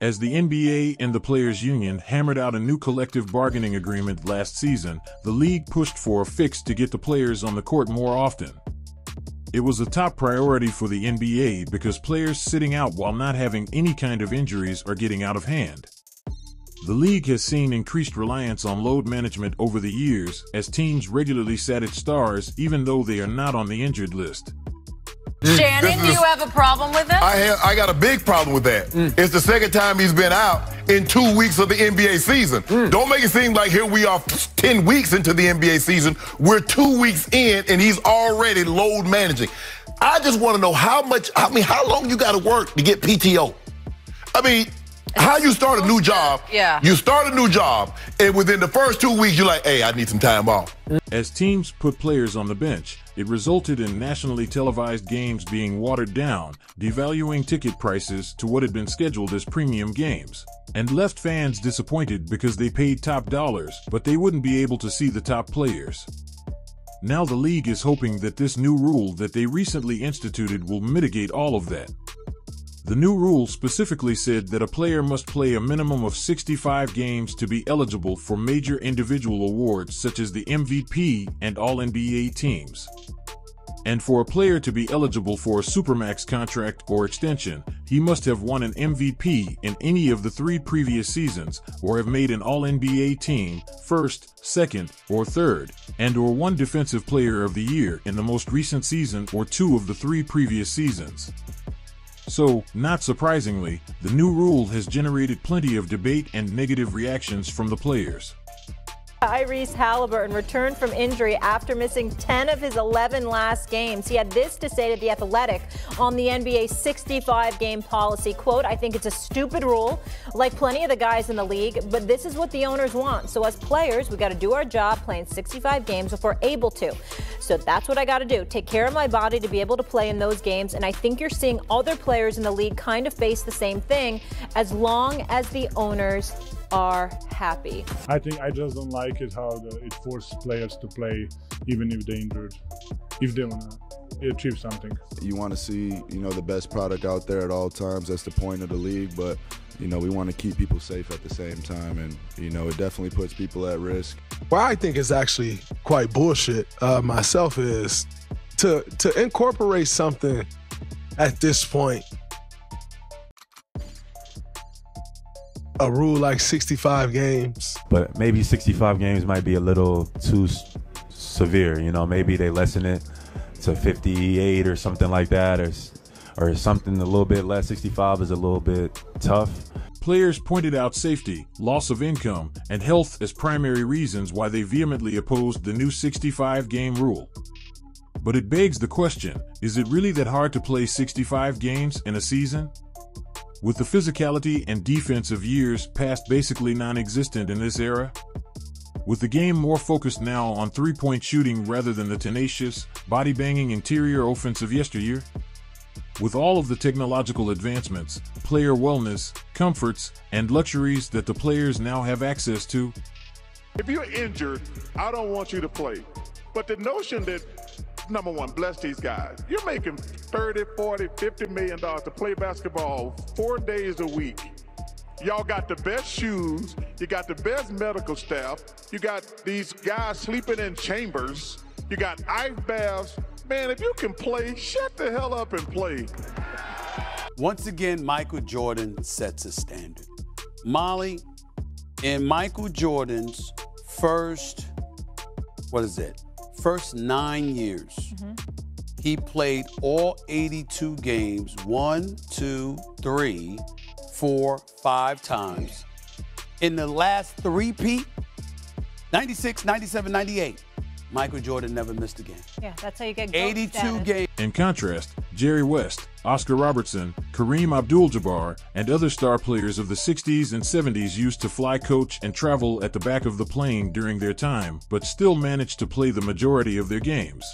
As the NBA and the Players Union hammered out a new collective bargaining agreement last season, the league pushed for a fix to get the players on the court more often. It was a top priority for the NBA because players sitting out while not having any kind of injuries are getting out of hand. The league has seen increased reliance on load management over the years as teams regularly sat its stars even though they are not on the injured list. Shannon, do you have a problem with it? I got a big problem with that. It's the second time he's been out in 2 weeks of the NBA season. Don't make it seem like here we are 10 weeks into the NBA season. We're 2 weeks in and he's already load managing. I just want to know how long you got to work to get PTO? I mean, how you start a new job, you start a new job, and within the first 2 weeks, you're like, hey, I need some time off. As teams put players on the bench, it resulted in nationally televised games being watered down, devaluing ticket prices to what had been scheduled as premium games, and left fans disappointed because they paid top dollars, but they wouldn't be able to see the top players. Now the league is hoping that this new rule that they recently instituted will mitigate all of that. The new rule specifically said that a player must play a minimum of 65 games to be eligible for major individual awards such as the MVP and All-NBA teams. And for a player to be eligible for a Supermax contract or extension, he must have won an MVP in any of the 3 previous seasons or have made an All-NBA team, first, second, or third, and/or won Defensive Player of the Year in the most recent season or 2 of the 3 previous seasons. So, not surprisingly, the new rule has generated plenty of debate and negative reactions from the players. Tyrese Halliburton returned from injury after missing 10 of his 11 last games. He had this to say to The Athletic on the NBA's 65-game policy, quote, I think it's a stupid rule, like plenty of the guys in the league, but this is what the owners want. So as players, we got to do our job playing 65 games if we're able to. So that's what I got to do, take care of my body to be able to play in those games. And I think you're seeing other players in the league kind of face the same thing as long as the owners are happy. I just don't like it how it forces players to play even if they're injured, if they want to achieve something. You want to see, the best product out there at all times. That's the point of the league, but, we want to keep people safe at the same time, and, it definitely puts people at risk. What I think is actually quite bullshit myself is to incorporate something at this point, a rule like 65 games. But maybe 65 games might be a little too severe, maybe they lessen it to 58 or something like that, or something a little bit less. 65 is a little bit tough. Players pointed out safety, loss of income, and health as primary reasons why they vehemently opposed the new 65-game rule. But it begs the question, is it really that hard to play 65 games in a season? With the physicality and defense of years past basically non-existent in this era? With the game more focused now on three-point shooting rather than the tenacious, body-banging interior offense of yesteryear? With all of the technological advancements, player wellness, comforts, and luxuries that the players now have access to? If you're injured, I don't want you to play. But the notion that, number one, bless these guys. You're making $30, $40, $50 million to play basketball 4 days a week. Y'all got the best shoes. You got the best medical staff. You got these guys sleeping in chambers. You got ice baths. Man, if you can play, shut the hell up and play. Once again, Michael Jordan sets a standard. Molly, in Michael Jordan's first 9 years, he played all 82 games 1, 2, 3, 4, 5 times. In the last three-peat, 96, 97, 98, Michael Jordan never missed a game. Yeah, that's how you get GOAT 82 status. games. In contrast, Jerry West, Oscar Robertson, Kareem Abdul-Jabbar, and other star players of the 60s and 70s used to fly, coach, and travel at the back of the plane during their time, but still managed to play the majority of their games.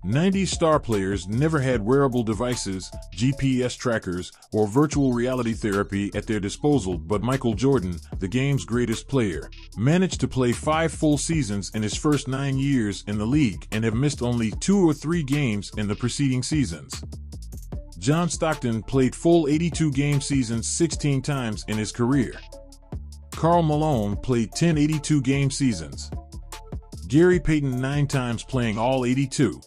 90s star players never had wearable devices, GPS trackers, or virtual reality therapy at their disposal, but Michael Jordan, the game's greatest player, managed to play 5 full seasons in his first 9 years in the league and have missed only 2 or 3 games in the preceding seasons. John Stockton played full 82-game seasons 16 times in his career. Karl Malone played 10 82-game seasons. Gary Payton 9 times playing all 82.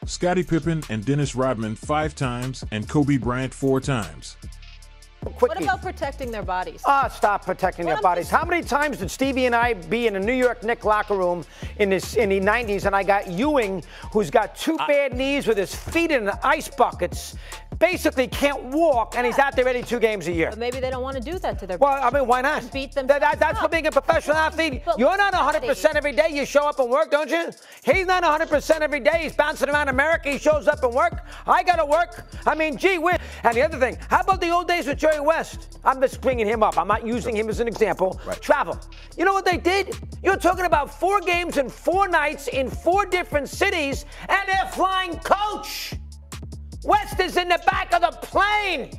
Scottie Pippen and Dennis Rodman 5 times, and Kobe Bryant 4 times. What about protecting their bodies? Stop protecting their bodies. How many times did Stevie and I be in a New York Knicks locker room in the 90s, and I got Ewing, who's got 2 bad knees with his feet in the ice buckets, basically can't walk, and he's out there 82 games a year. But maybe they don't want to do that to their Well, I mean, why not? beat them. That's for being a professional athlete. You're not 100% every day. You show up and work, don't you? He's not 100% every day. He's bouncing around America. He shows up and work. I got to work. I mean, gee whiz. And the other thing, how about the old days with Jerry West? I'm just bringing him up. I'm not using him as an example. Right. Travel. You know what they did? You're talking about 4 games and 4 nights in 4 different cities, and they're flying coach. West is in the back of the plane.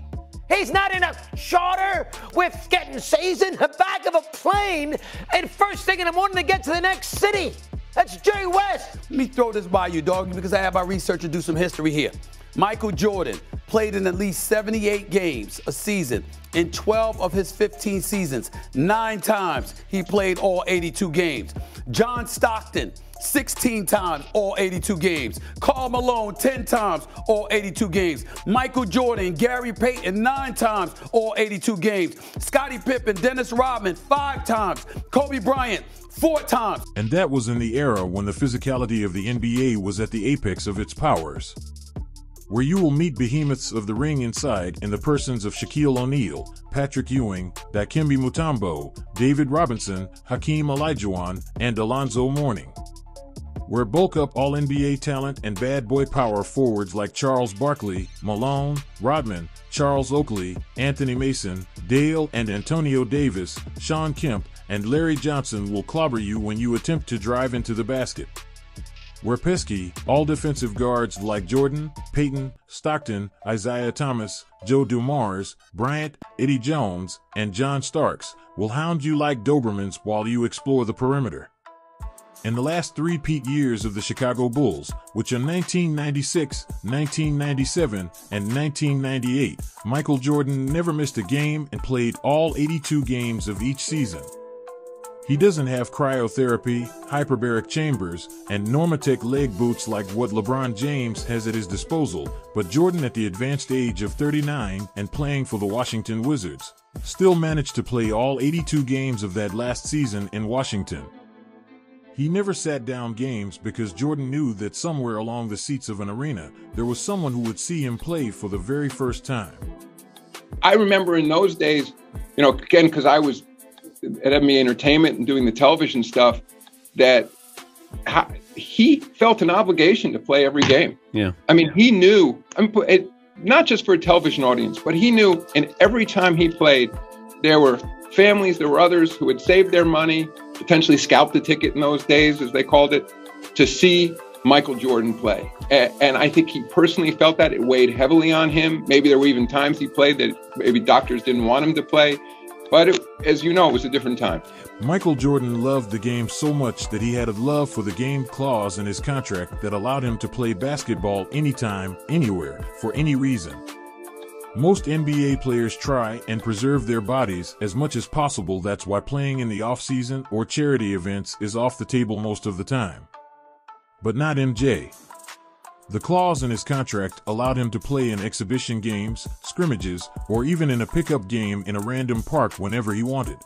He's not in a charter with he's in the back of a plane and first thing in the morning to get to the next city. That's Jerry West. Let me throw this by you, dog, because I have my researcher do some history here. Michael Jordan played in at least 78 games a season in 12 of his 15 seasons. 9 times he played all 82 games. John Stockton, 16 times, all 82 games. Karl Malone, 10 times, all 82 games. Michael Jordan, Gary Payton, 9 times, all 82 games. Scottie Pippen, Dennis Rodman, 5 times. Kobe Bryant, 4 times. And that was in the era when the physicality of the NBA was at the apex of its powers, where you will meet behemoths of the ring inside in the persons of Shaquille O'Neal, Patrick Ewing, Dikembe Mutombo, David Robinson, Hakeem Olajuwon, and Alonzo Mourning. Where bulk up all NBA talent and bad boy power forwards like Charles Barkley, Malone, Rodman, Charles Oakley, Anthony Mason, Dale and Antonio Davis, Shawn Kemp, and Larry Johnson will clobber you when you attempt to drive into the basket. Where pesky, all defensive guards like Jordan, Payton, Stockton, Isaiah Thomas, Joe Dumars, Bryant, Eddie Jones, and John Starks will hound you like Dobermans while you explore the perimeter. In the last 3-peat years of the Chicago Bulls, which are 1996, 1997, and 1998, Michael Jordan never missed a game and played all 82 games of each season. He doesn't have cryotherapy, hyperbaric chambers, and Normatec leg boots like what LeBron James has at his disposal, but Jordan, at the advanced age of 39 and playing for the Washington Wizards, still managed to play all 82 games of that last season in Washington. He never sat down games because Jordan knew that somewhere along the seats of an arena, there was someone who would see him play for the very first time. I remember in those days, again, because I was at NBA Entertainment and doing the television stuff, that he felt an obligation to play every game. Yeah. I mean, he knew, not just for a television audience, but he knew, and every time he played, there were families, there were others who had saved their money, potentially scalped the ticket in those days, as they called it, to see Michael Jordan play. And I think he personally felt that. It weighed heavily on him. Maybe there were even times he played that maybe doctors didn't want him to play. But as you know, it was a different time. Michael Jordan loved the game so much that he had a love for the game clause in his contract that allowed him to play basketball anytime, anywhere, for any reason. Most NBA players try and preserve their bodies as much as possible. That's why playing in the off-season or charity events is off the table most of the time. But not MJ. The clause in his contract allowed him to play in exhibition games, scrimmages, or even in a pickup game in a random park whenever he wanted.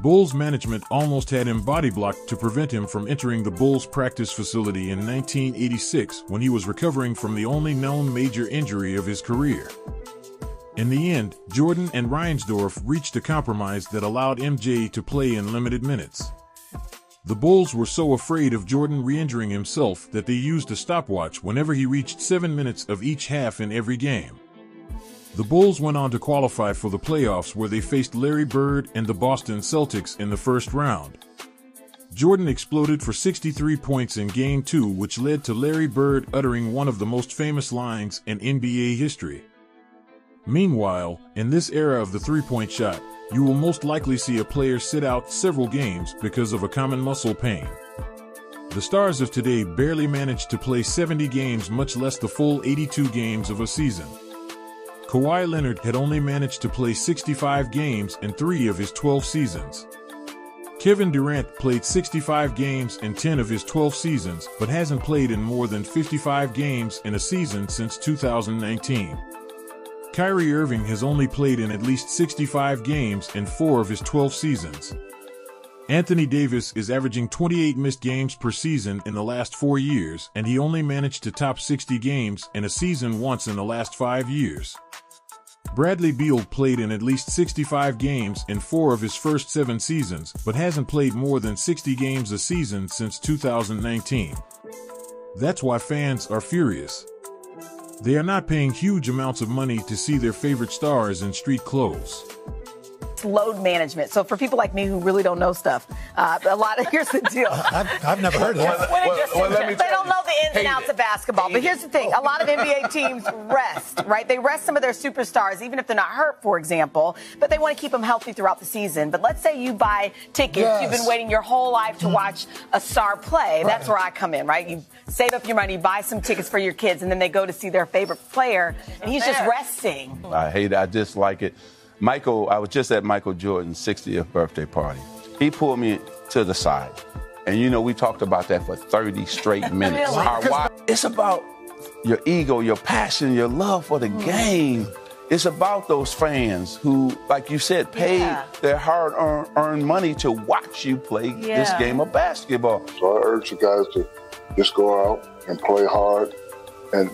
Bulls management almost had him body blocked to prevent him from entering the Bulls practice facility in 1986 when he was recovering from the only known major injury of his career. In the end, Jordan and Reinsdorf reached a compromise that allowed MJ to play in limited minutes. The Bulls were so afraid of Jordan re-injuring himself that they used a stopwatch whenever he reached 7 minutes of each half in every game. The Bulls went on to qualify for the playoffs, where they faced Larry Bird and the Boston Celtics in the first round. Jordan exploded for 63 points in Game 2, which led to Larry Bird uttering one of the most famous lines in NBA history. Meanwhile, in this era of the three-point shot, you will most likely see a player sit out several games because of a common muscle pain. The stars of today barely managed to play 70 games, much less the full 82 games of a season. Kawhi Leonard had only managed to play 65 games in 3 of his 12 seasons. Kevin Durant played 65 games in 10 of his 12 seasons, but hasn't played in more than 55 games in a season since 2019. Kyrie Irving has only played in at least 65 games in 4 of his 12 seasons. Anthony Davis is averaging 28 missed games per season in the last 4 years, and he only managed to top 60 games in a season once in the last 5 years. Bradley Beal played in at least 65 games in 4 of his first 7 seasons, but hasn't played more than 60 games a season since 2019. That's why fans are furious. They are not paying huge amounts of money to see their favorite stars in street clothes. Load management. So for people like me who really don't know stuff, here's the deal. I've never heard of that. They don't know the ins and outs of basketball. But here's the thing. A lot of NBA teams rest, right? They rest some of their superstars, even if they're not hurt, for example. But they want to keep them healthy throughout the season. But let's say you buy tickets. Yes. You've been waiting your whole life to watch a star play. Right. That's where I come in, right? You save up your money, buy some tickets for your kids, and then they go to see their favorite player, and he's just resting. I hate it. I dislike it. I was just at Michael Jordan's 60th birthday party. He pulled me to the side. And, we talked about that for 30 straight minutes. Really? It's about your ego, your passion, your love for the game. It's about those fans who, like you said, paid their hard-earned money to watch you play this game of basketball. So I urge you guys to just go out and play hard and,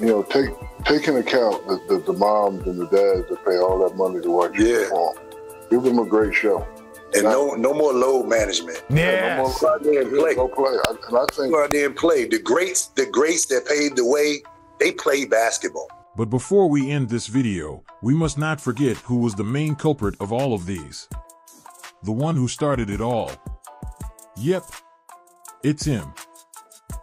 take into account the moms and the dads that pay all that money to watch you perform. Give them a great show. And no more load management. Yeah. No more go out there and play. Go play. And I think go out there and play. The greats that paved the way, they play basketball. But before we end this video, we must not forget who was the main culprit of all of these. The one who started it all. Yep, it's him.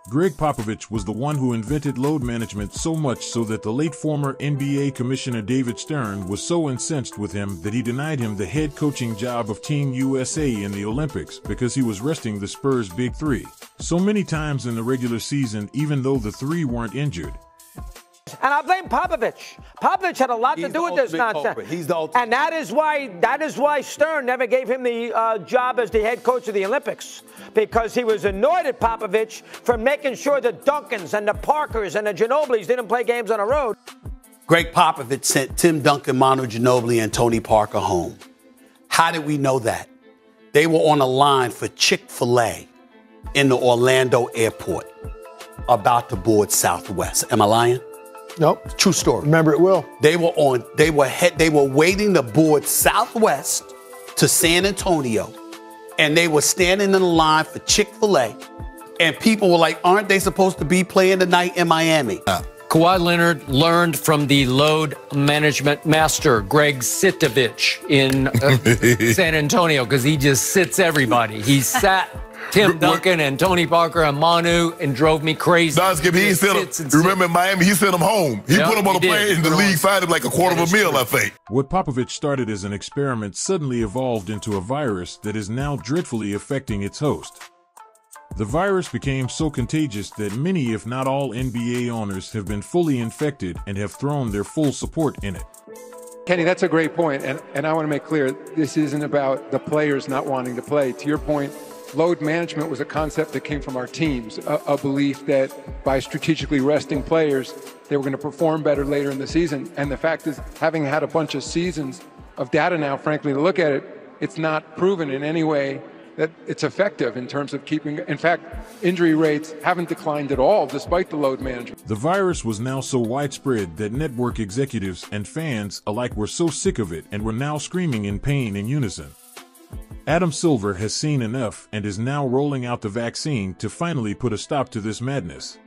Greg Popovich was the one who invented load management, so much so that the late former NBA Commissioner David Stern was so incensed with him that he denied him the head coaching job of Team USA in the Olympics because he was resting the Spurs' Big Three so many times in the regular season, even though the three weren't injured. And I blame Popovich. Popovich had a lot to do with this nonsense. He's the ultimate. And that is why Stern never gave him the job as the head coach of the Olympics, because he was annoyed at Popovich for making sure the Duncans and the Parkers and the Ginobilis didn't play games on the road. Greg Popovich sent Tim Duncan, Manu Ginobili, and Tony Parker home. How did we know that? They were on a line for Chick-fil-A in the Orlando airport about to board Southwest. Am I lying? Nope. True story. Remember it well. They were waiting to board Southwest to San Antonio, and they were standing in the line for Chick-fil-A, and people were like, aren't they supposed to be playing tonight in Miami? Kawhi Leonard learned from the load management master, Greg Sitovich, in San Antonio, because he just sits everybody. He sat Tim Duncan and Tony Parker and Manu and drove me crazy. Remember in Miami, he sent him home. He put him on a plane and the league fined him like a quarter of a meal, I think. What Popovich started as an experiment suddenly evolved into a virus that is now dreadfully affecting its host. The virus became so contagious that many, if not all, NBA owners have been fully infected and have thrown their full support in it. Kenny, that's a great point, and I want to make clear, this isn't about the players not wanting to play. To your point, load management was a concept that came from our teams, a belief that by strategically resting players, they were going to perform better later in the season. And the fact is, having had a bunch of seasons of data now, frankly, to look at it, it's not proven in any way that it's effective in terms of keeping. In fact, injury rates haven't declined at all despite the load management. The virus was now so widespread that network executives and fans alike were so sick of it and were now screaming in pain in unison. Adam Silver has seen enough and is now rolling out the vaccine to finally put a stop to this madness.